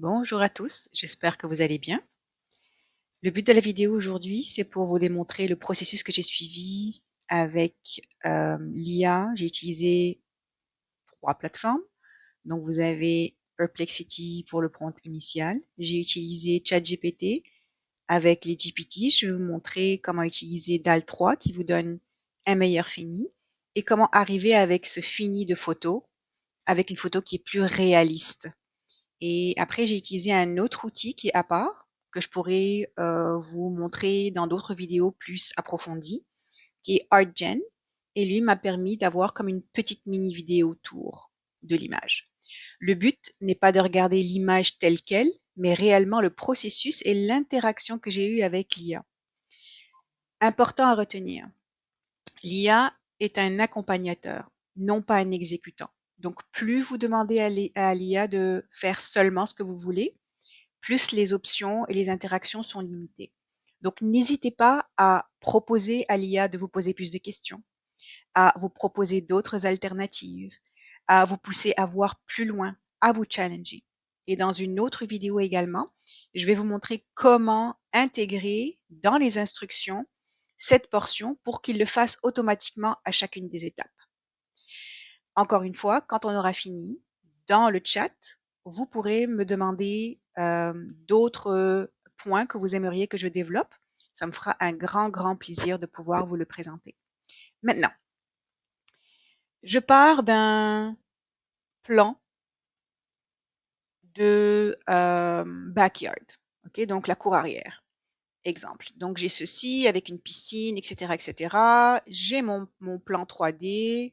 Bonjour à tous, j'espère que vous allez bien. Le but de la vidéo aujourd'hui, c'est pour vous démontrer le processus que j'ai suivi avec l'IA. J'ai utilisé 3 plateformes. Donc vous avez Perplexity pour le prompt initial. J'ai utilisé ChatGPT avec les GPT. Je vais vous montrer comment utiliser DALL 3 qui vous donne un meilleur fini et comment arriver avec ce fini de photo, avec une photo qui est plus réaliste. Et après, j'ai utilisé un autre outil qui est à part, que je pourrais vous montrer dans d'autres vidéos plus approfondies, qui est ArtGen. Et lui m'a permis d'avoir comme une petite mini vidéo autour de l'image. Le but n'est pas de regarder l'image telle qu'elle, mais réellement le processus et l'interaction que j'ai eue avec l'IA. Important à retenir, l'IA est un accompagnateur, non pas un exécutant. Donc, plus vous demandez à l'IA de faire seulement ce que vous voulez, plus les options et les interactions sont limitées. Donc, n'hésitez pas à proposer à l'IA de vous poser plus de questions, à vous proposer d'autres alternatives, à vous pousser à voir plus loin, à vous challenger. Et dans une autre vidéo également, je vais vous montrer comment intégrer dans les instructions cette portion pour qu'il le fasse automatiquement à chacune des étapes. Encore une fois, quand on aura fini, dans le chat, vous pourrez me demander d'autres points que vous aimeriez que je développe. Ça me fera un grand plaisir de pouvoir vous le présenter. Maintenant, je pars d'un plan de backyard, ok, donc la cour arrière. Exemple. Donc j'ai ceci avec une piscine, etc., etc. J'ai mon plan 3D,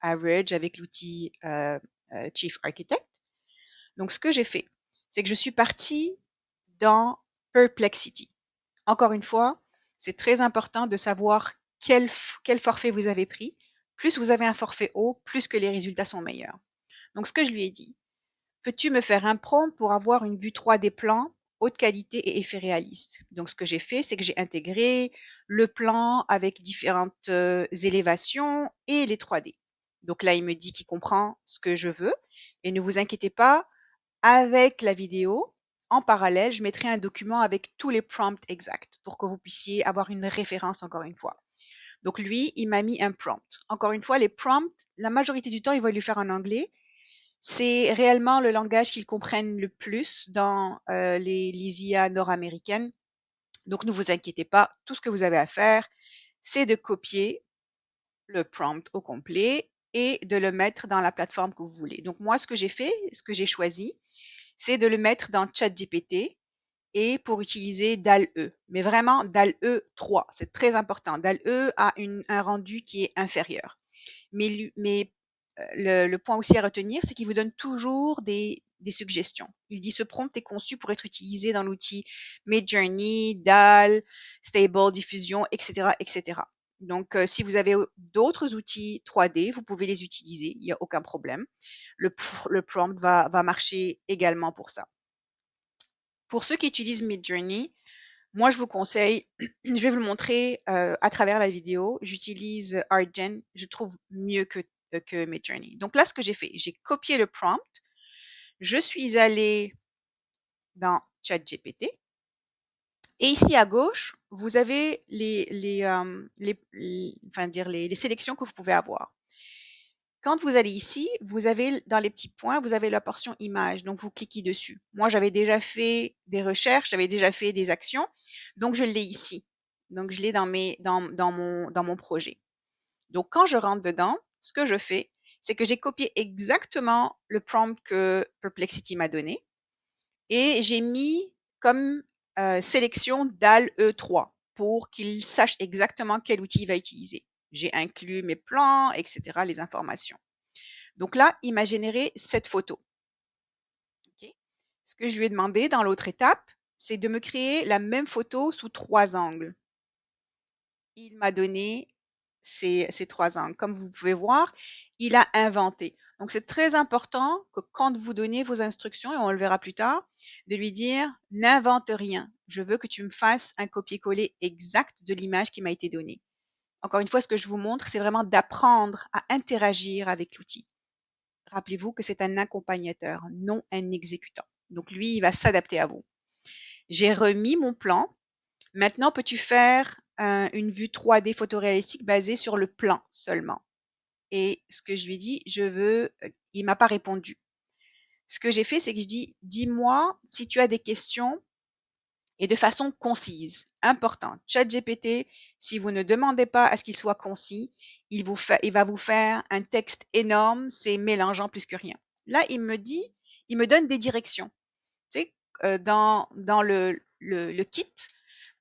Average avec l'outil Chief Architect. Donc ce que j'ai fait, c'est que je suis partie dans Perplexity. Encore une fois, c'est très important de savoir quel forfait vous avez pris. Plus vous avez un forfait haut, plus que les résultats sont meilleurs. Donc ce que je lui ai dit, peux-tu me faire un prompt pour avoir une vue 3D plan, haute qualité et effet réaliste? Donc ce que j'ai fait, c'est que j'ai intégré le plan avec différentes élévations et les 3D. Donc là, il me dit qu'il comprend ce que je veux. Et ne vous inquiétez pas, avec la vidéo, en parallèle, je mettrai un document avec tous les prompts exacts pour que vous puissiez avoir une référence encore une fois. Donc lui, il m'a mis un prompt. Encore une fois, les prompts, la majorité du temps, il va lui faire en anglais. C'est réellement le langage qu'ils comprennent le plus dans les IA nord-américaines. Donc ne vous inquiétez pas, tout ce que vous avez à faire, c'est de copier le prompt au complet et de le mettre dans la plateforme que vous voulez. Donc moi, ce que j'ai fait, ce que j'ai choisi, c'est de le mettre dans ChatGPT et pour utiliser DALL-E. Mais vraiment, DALL-E 3, c'est très important. DALL-E a un rendu qui est inférieur. Mais le point aussi à retenir, c'est qu'il vous donne toujours des suggestions. Il dit ce prompt est conçu pour être utilisé dans l'outil Midjourney, DALL, Stable Diffusion, etc., etc. Donc, si vous avez d'autres outils 3D, vous pouvez les utiliser, il n'y a aucun problème. Le prompt va marcher également pour ça. Pour ceux qui utilisent Midjourney, moi, je vous conseille, je vais vous le montrer à travers la vidéo. J'utilise ArtGen, je trouve mieux que Midjourney. Donc là, ce que j'ai fait, j'ai copié le prompt. Je suis allée dans ChatGPT. Et ici à gauche, vous avez les sélections que vous pouvez avoir. Quand vous allez ici, vous avez dans les petits points, vous avez la portion image, donc vous cliquez dessus. Moi, j'avais déjà fait des recherches, j'avais déjà fait des actions, donc je l'ai ici. Donc je l'ai dans mon projet. Donc quand je rentre dedans, ce que je fais, c'est que j'ai copié exactement le prompt que Perplexity m'a donné et j'ai mis comme sélection DALL E3 pour qu'il sache exactement quel outil il va utiliser. J'ai inclus mes plans, etc., les informations. Donc là, il m'a généré cette photo. Okay. Ce que je lui ai demandé dans l'autre étape, c'est de me créer la même photo sous 3 angles. Il m'a donné ces 3 angles. Comme vous pouvez voir, il a inventé. Donc c'est très important que quand vous donnez vos instructions, et on le verra plus tard, de lui dire « n'invente rien, je veux que tu me fasses un copier-coller exact de l'image qui m'a été donnée ». Encore une fois, ce que je vous montre, c'est vraiment d'apprendre à interagir avec l'outil. Rappelez-vous que c'est un accompagnateur, non un exécutant. Donc, lui, il va s'adapter à vous. J'ai remis mon plan. Maintenant, peux-tu faire une vue 3D photoréalistique basée sur le plan seulement? Et ce que je lui ai dit, il m'a pas répondu. Ce que j'ai fait, c'est que je dis, dis-moi si tu as des questions et de façon concise, important. ChatGPT, si vous ne demandez pas à ce qu'il soit concis, il va vous faire un texte énorme, c'est mélangeant plus que rien. Là, il me donne des directions. Tu sais, dans le kit,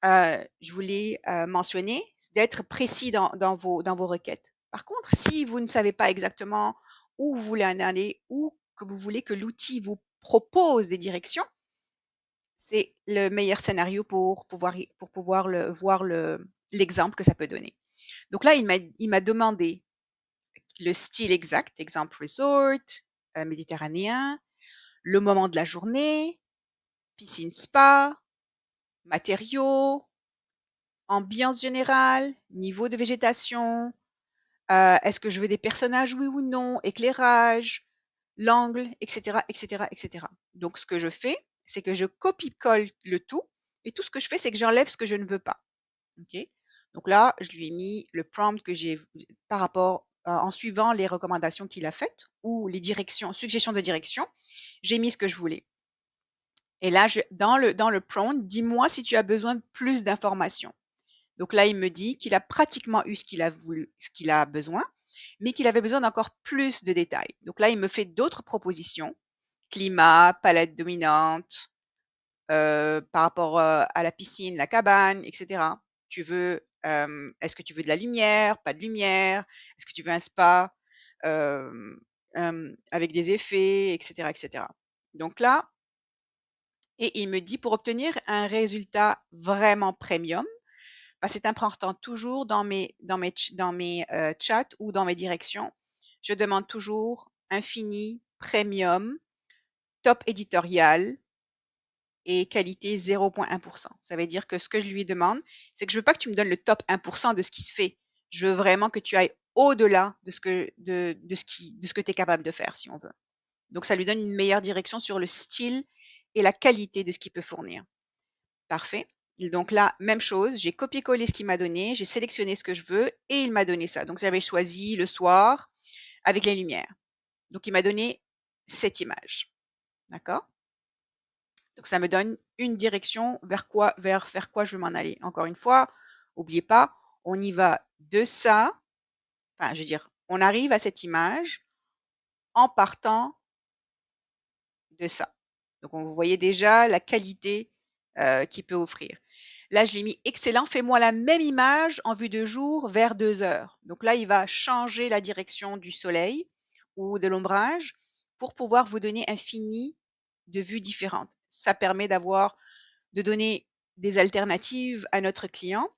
je voulais mentionner d'être précis dans vos requêtes. Par contre, si vous ne savez pas exactement où vous voulez en aller ou que vous voulez que l'outil vous propose des directions, c'est le meilleur scénario pour pouvoir voir l'exemple que ça peut donner. Donc là, il m'a demandé le style exact, exemple resort, méditerranéen, le moment de la journée, piscine spa, matériaux, ambiance générale, niveau de végétation, est-ce que je veux des personnages, oui ou non, éclairage, l'angle, etc., etc., etc. Donc, ce que je fais, c'est que je copie-colle le tout et tout ce que je fais, c'est que j'enlève ce que je ne veux pas. OK? Donc là, je lui ai mis le prompt que j'ai par rapport en suivant les recommandations qu'il a faites ou les directions, suggestions de direction, j'ai mis ce que je voulais. Et là, dans le prompt, dis-moi si tu as besoin de plus d'informations. Donc là, il me dit qu'il a pratiquement eu ce qu'il a voulu, ce qu'il a besoin, mais qu'il avait besoin d'encore plus de détails. Donc là, il me fait d'autres propositions. Climat, palette dominante, par rapport à la piscine, la cabane, etc. Est-ce que tu veux de la lumière, pas de lumière? Est-ce que tu veux un spa avec des effets, etc., etc. Donc là, et il me dit pour obtenir un résultat vraiment premium, bah, c'est important toujours dans mes chats ou dans mes directions. Je demande toujours infini, premium, top éditorial et qualité 0,1%. Ça veut dire que ce que je lui demande, c'est que je veux pas que tu me donnes le top 1% de ce qui se fait. Je veux vraiment que tu ailles au-delà de ce que tu es capable de faire, si on veut. Donc, ça lui donne une meilleure direction sur le style et la qualité de ce qu'il peut fournir. Parfait. Et donc là, même chose, j'ai copié-collé ce qu'il m'a donné, j'ai sélectionné ce que je veux et il m'a donné ça. Donc j'avais choisi le soir avec les lumières. Donc il m'a donné cette image. D'accord? Donc ça me donne une direction vers quoi je veux m'en aller. Encore une fois, n'oubliez pas, on y va de ça, enfin je veux dire, on arrive à cette image en partant de ça. Donc vous voyez déjà la qualité qu'il peut offrir. Là, je lui ai mis excellent, fais-moi la même image en vue de jour vers 2 heures. Donc là, il va changer la direction du soleil ou de l'ombrage pour pouvoir vous donner un fini de vues différentes. Ça permet de donner des alternatives à notre client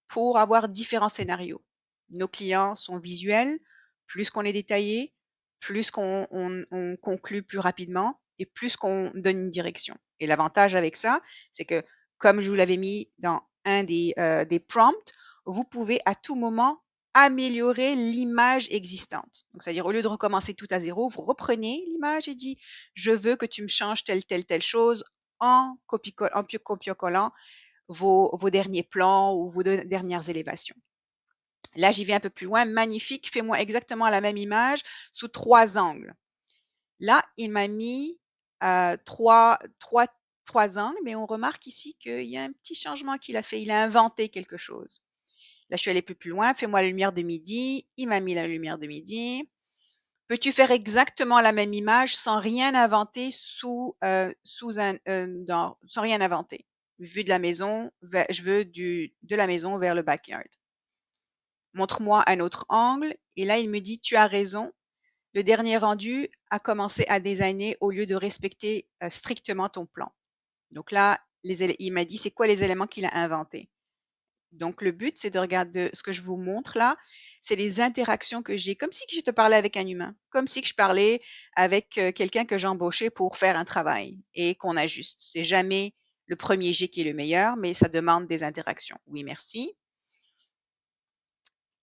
pour avoir différents scénarios. Nos clients sont visuels, plus qu'on est détaillé, plus on conclut plus rapidement et plus qu'on donne une direction. Et l'avantage avec ça, c'est que comme je vous l'avais mis dans un des prompts, vous pouvez à tout moment améliorer l'image existante. Donc, c'est-à-dire, au lieu de recommencer tout à zéro, vous reprenez l'image et dit, je veux que tu me changes telle chose en copiant-collant vos derniers plans ou vos dernières élévations. Là, j'y vais un peu plus loin. Magnifique, fais-moi exactement la même image sous 3 angles. Là, il m'a mis 3 angles, mais on remarque ici qu'il y a un petit changement qu'il a fait. Il a inventé quelque chose. Là, je suis allée plus loin. Fais-moi la lumière de midi. Il m'a mis la lumière de midi. Peux-tu faire exactement la même image sans rien inventer sans rien inventer? Vue de la maison, je veux de la maison vers le backyard. Montre-moi un autre angle. Et là, il me dit, tu as raison. Le dernier rendu a commencé à designer au lieu de respecter strictement ton plan. Donc là, il m'a dit, c'est quoi les éléments qu'il a inventés? Donc, le but, c'est de regarder ce que je vous montre là, c'est les interactions que j'ai, comme si je te parlais avec un humain, comme si je parlais avec quelqu'un que j'embauchais pour faire un travail et qu'on ajuste. C'est jamais le premier jet qui est le meilleur, mais ça demande des interactions. Oui, merci.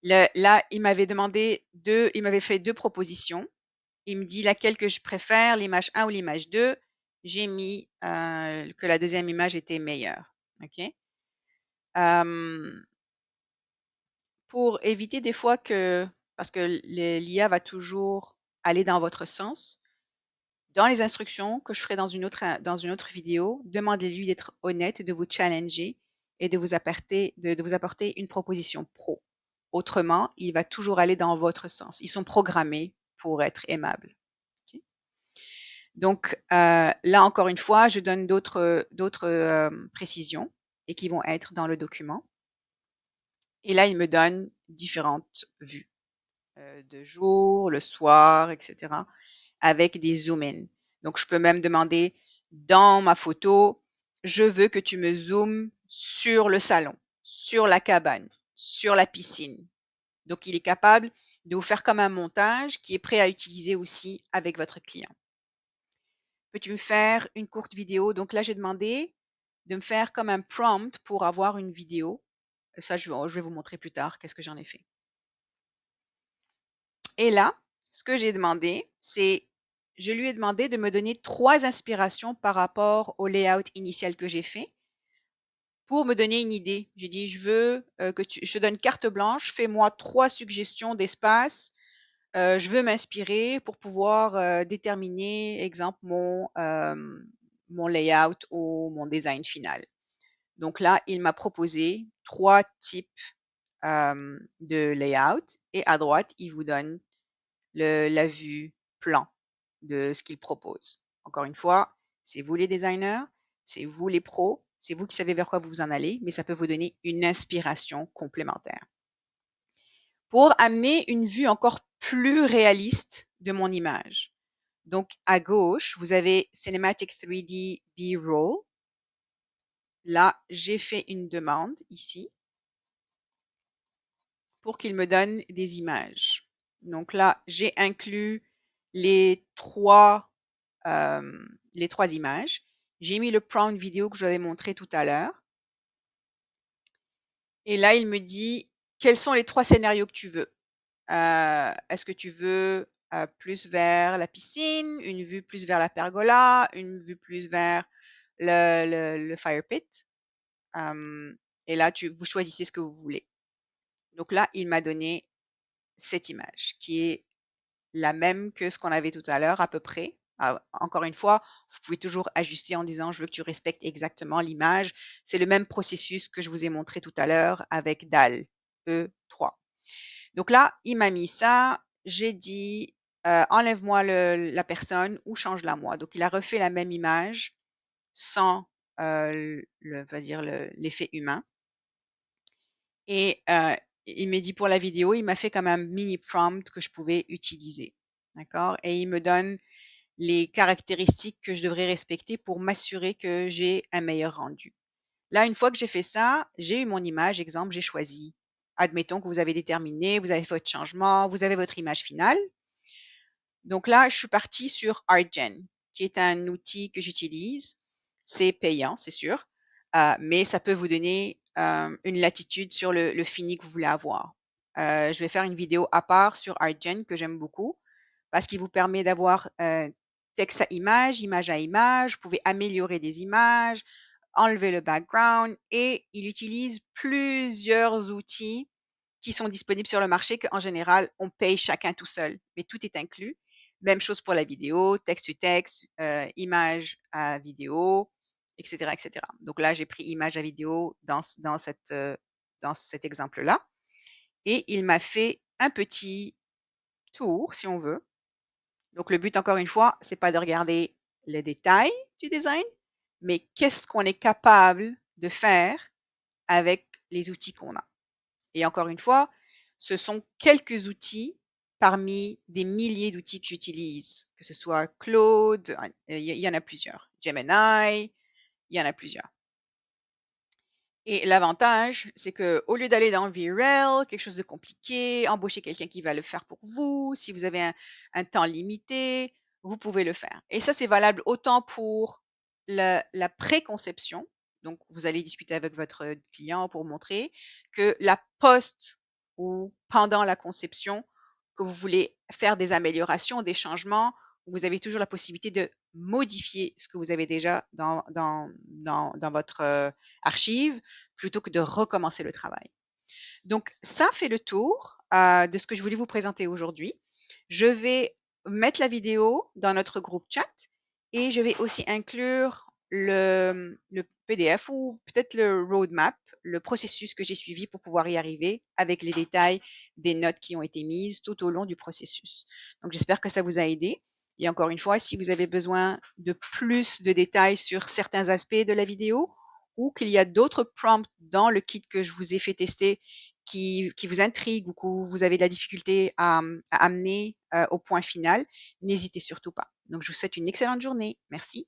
Là, il m'avait fait 2 propositions. Il me dit laquelle que je préfère, l'image 1 ou l'image 2. j'ai mis que la deuxième image était meilleure. OK? Pour éviter des fois parce que l'IA va toujours aller dans votre sens, dans les instructions que je ferai dans une autre vidéo, demandez-lui d'être honnête, de vous challenger et de vous apporter une proposition pro. Autrement, il va toujours aller dans votre sens. Ils sont programmés pour être aimables. OK? Donc, là, encore une fois, je donne d'autres précisions et qui vont être dans le document. Et là, il me donne différentes vues, de jour, le soir, etc., avec des zoom-in. Donc, je peux même demander dans ma photo, je veux que tu me zoomes sur le salon, sur la cabane, sur la piscine. Donc, il est capable de vous faire comme un montage qui est prêt à utiliser aussi avec votre client. Peux-tu me faire une courte vidéo? Donc là, j'ai demandé de me faire comme un prompt pour avoir une vidéo. Ça, je vais vous montrer plus tard qu'est-ce que j'en ai fait. Et là, ce que j'ai demandé, je lui ai demandé de me donner 3 inspirations par rapport au layout initial que j'ai fait pour me donner une idée. J'ai dit, je veux je te donne carte blanche, fais-moi 3 suggestions d'espace. Je veux m'inspirer pour pouvoir déterminer, exemple, mon layout ou mon design final. Donc là, il m'a proposé 3 types de layout et à droite, il vous donne la vue plan de ce qu'il propose. Encore une fois, c'est vous les designers, c'est vous les pros, c'est vous qui savez vers quoi vous en allez, mais ça peut vous donner une inspiration complémentaire. Pour amener une vue encore plus réaliste de mon image. Donc, à gauche, vous avez Cinematic 3D B-Roll. Là, j'ai fait une demande ici pour qu'il me donne des images. Donc là, j'ai inclus les trois images. J'ai mis le prompt vidéo que je vous avais montré tout à l'heure. Et là, il me dit, quels sont les 3 scénarios que tu veux? Est-ce que tu veux plus vers la piscine, une vue plus vers la pergola, une vue plus vers le fire pit? Et là, vous choisissez ce que vous voulez. Donc là, il m'a donné cette image qui est la même que ce qu'on avait tout à l'heure à peu près. Encore une fois, vous pouvez toujours ajuster en disant je veux que tu respectes exactement l'image. C'est le même processus que je vous ai montré tout à l'heure avec DAL E3. Donc là, il m'a mis ça. J'ai dit enlève-moi la personne ou change-la moi. Donc il a refait la même image sans l'effet humain. Et il m'a dit pour la vidéo, il m'a fait comme un mini prompt que je pouvais utiliser. D'accord? Et il me donne les caractéristiques que je devrais respecter pour m'assurer que j'ai un meilleur rendu. Là, une fois que j'ai fait ça, j'ai eu mon image, exemple, j'ai choisi. Admettons que vous avez déterminé, vous avez fait votre changement, vous avez votre image finale. Donc là, je suis partie sur ArtGen, qui est un outil que j'utilise. C'est payant, c'est sûr, mais ça peut vous donner une latitude sur le fini que vous voulez avoir. Je vais faire une vidéo à part sur ArtGen que j'aime beaucoup parce qu'il vous permet d'avoir texte à image, image à image. Vous pouvez améliorer des images, enlever le background et il utilise plusieurs outils qui sont disponibles sur le marché qu'en général, on paye chacun tout seul, mais tout est inclus. Même chose pour la vidéo, texte-to-texte, image à vidéo, etc., etc. Donc là, j'ai pris image à vidéo dans cet exemple-là. Et il m'a fait un petit tour, si on veut. Donc le but, encore une fois, c'est pas de regarder les détails du design, mais qu'est-ce qu'on est capable de faire avec les outils qu'on a. Et encore une fois, ce sont quelques outils parmi des milliers d'outils que j'utilise, que ce soit Claude, il y en a plusieurs, Gemini, il y en a plusieurs. Et l'avantage, c'est que au lieu d'aller dans VREL, quelque chose de compliqué, embaucher quelqu'un qui va le faire pour vous, si vous avez un temps limité, vous pouvez le faire. Et ça, c'est valable autant pour la préconception, donc vous allez discuter avec votre client pour montrer, que la post ou pendant la conception, que vous voulez faire des améliorations, des changements, vous avez toujours la possibilité de modifier ce que vous avez déjà dans votre archive plutôt que de recommencer le travail. Donc, ça fait le tour de ce que je voulais vous présenter aujourd'hui. Je vais mettre la vidéo dans notre groupe chat et je vais aussi inclure le PDF ou peut-être le roadmap, le processus que j'ai suivi pour pouvoir y arriver avec les détails des notes qui ont été mises tout au long du processus. Donc, j'espère que ça vous a aidé. Et encore une fois, si vous avez besoin de plus de détails sur certains aspects de la vidéo ou qu'il y a d'autres prompts dans le kit que je vous ai fait tester qui vous intrigue ou que vous avez de la difficulté à amener au point final, n'hésitez surtout pas. Donc, je vous souhaite une excellente journée. Merci.